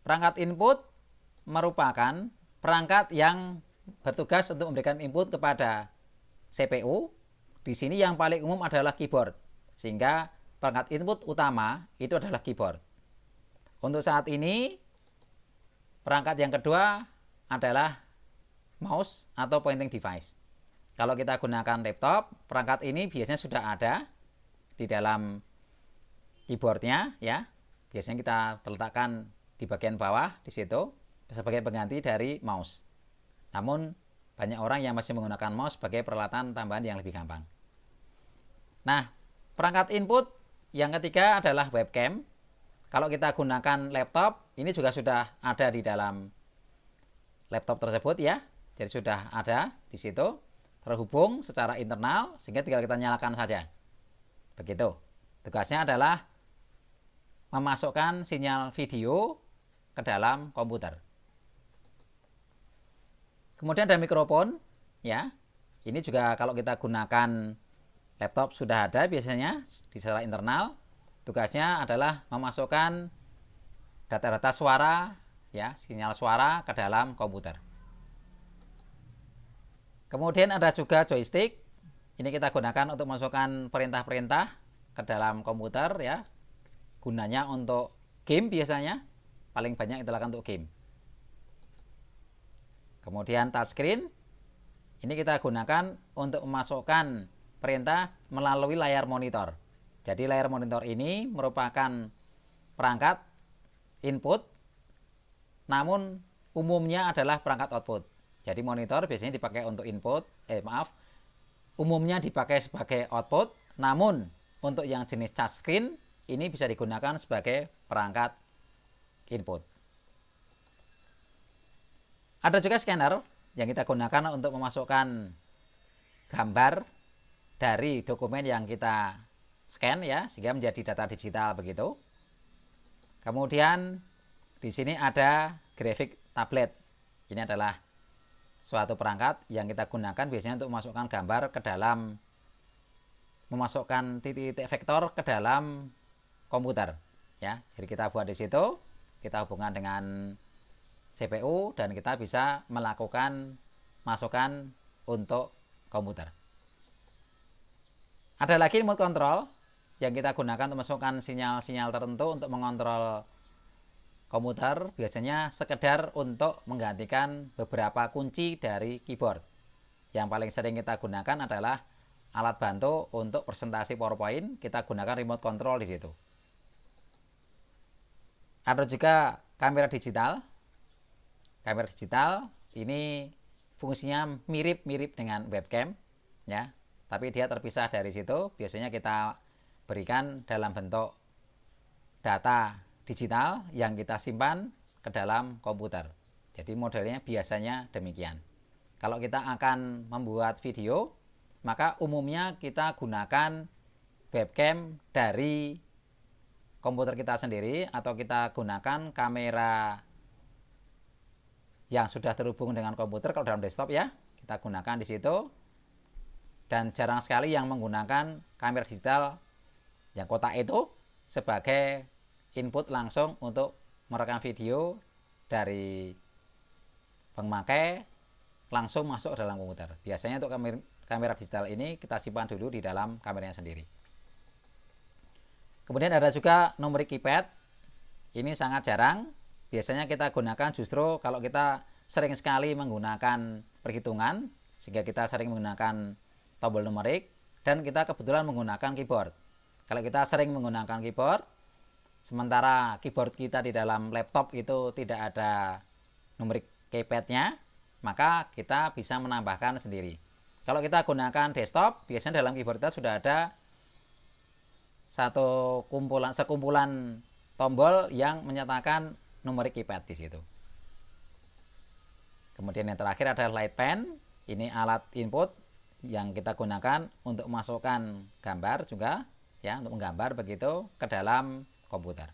Perangkat input merupakan perangkat yang bertugas untuk memberikan input kepada CPU. Di sini yang paling umum adalah keyboard, sehingga perangkat input utama itu adalah keyboard. Untuk saat ini, perangkat yang kedua adalah mouse atau pointing device. Kalau kita gunakan laptop, perangkat ini biasanya sudah ada di dalam keyboardnya, ya. Biasanya kita letakkan di bagian bawah di situ sebagai pengganti dari mouse. Namun banyak orang yang masih menggunakan mouse sebagai peralatan tambahan yang lebih gampang. Nah, perangkat input yang ketiga adalah webcam. Kalau kita gunakan laptop, ini juga sudah ada di dalam laptop tersebut, ya. Jadi sudah ada di situ, terhubung secara internal, sehingga tinggal kita nyalakan saja. Begitu. Tugasnya adalah memasukkan sinyal video ke dalam komputer. Kemudian ada mikrofon, ya. Ini juga kalau kita gunakan laptop sudah ada biasanya di secara internal. Tugasnya adalah memasukkan data-data suara, ya, sinyal suara ke dalam komputer. Kemudian ada juga joystick. Ini kita gunakan untuk masukkan perintah-perintah ke dalam komputer, ya. Gunanya untuk game biasanya. Paling banyak itu dilakukan untuk game. Kemudian touchscreen. Ini kita gunakan untuk memasukkan perintah melalui layar monitor. Jadi layar monitor ini merupakan perangkat input, namun umumnya adalah perangkat output. Jadi monitor biasanya dipakai untuk input, umumnya dipakai sebagai output, namun untuk yang jenis touchscreen ini bisa digunakan sebagai perangkat input. Ada juga scanner yang kita gunakan untuk memasukkan gambar dari dokumen yang kita scan, ya, sehingga menjadi data digital begitu. Kemudian di sini ada graphic tablet. Ini adalah suatu perangkat yang kita gunakan biasanya untuk memasukkan gambar ke dalam, memasukkan titik-titik vektor ke dalam komputer, ya. Jadi kita buat di situ, kita hubungkan dengan CPU dan kita bisa melakukan masukan untuk komputer. Ada lagi remote control yang kita gunakan untuk masukkan sinyal-sinyal tertentu untuk mengontrol komputer, biasanya sekedar untuk menggantikan beberapa kunci dari keyboard. Yang paling sering kita gunakan adalah alat bantu untuk presentasi PowerPoint, kita gunakan remote control di situ. Ada juga kamera digital. Kamera digital ini fungsinya mirip-mirip dengan webcam, ya, tapi dia terpisah dari situ. Biasanya kita berikan dalam bentuk data digital yang kita simpan ke dalam komputer. Jadi modelnya biasanya demikian. Kalau kita akan membuat video, maka umumnya kita gunakan webcam dari komputer kita sendiri, atau kita gunakan kamera yang sudah terhubung dengan komputer. Kalau dalam desktop, ya, kita gunakan di situ. Dan jarang sekali yang menggunakan kamera digital yang kotak itu sebagai input langsung untuk merekam video dari pemakai langsung masuk ke dalam komputer. Biasanya untuk kamera digital ini kita simpan dulu di dalam kameranya sendiri. Kemudian ada juga numerik keypad. Ini sangat jarang. Biasanya kita gunakan justru kalau kita sering sekali menggunakan perhitungan, sehingga kita sering menggunakan tombol numerik, dan kita kebetulan menggunakan keyboard. Kalau kita sering menggunakan keyboard, sementara keyboard kita di dalam laptop itu tidak ada numerik keypadnya, maka kita bisa menambahkan sendiri. Kalau kita gunakan desktop, biasanya dalam keyboard kita sudah ada sekumpulan tombol yang menyatakan numerik keypad di situ. Kemudian yang terakhir adalah light pen. Ini alat input yang kita gunakan untuk memasukkan gambar juga, ya, untuk menggambar begitu ke dalam komputer.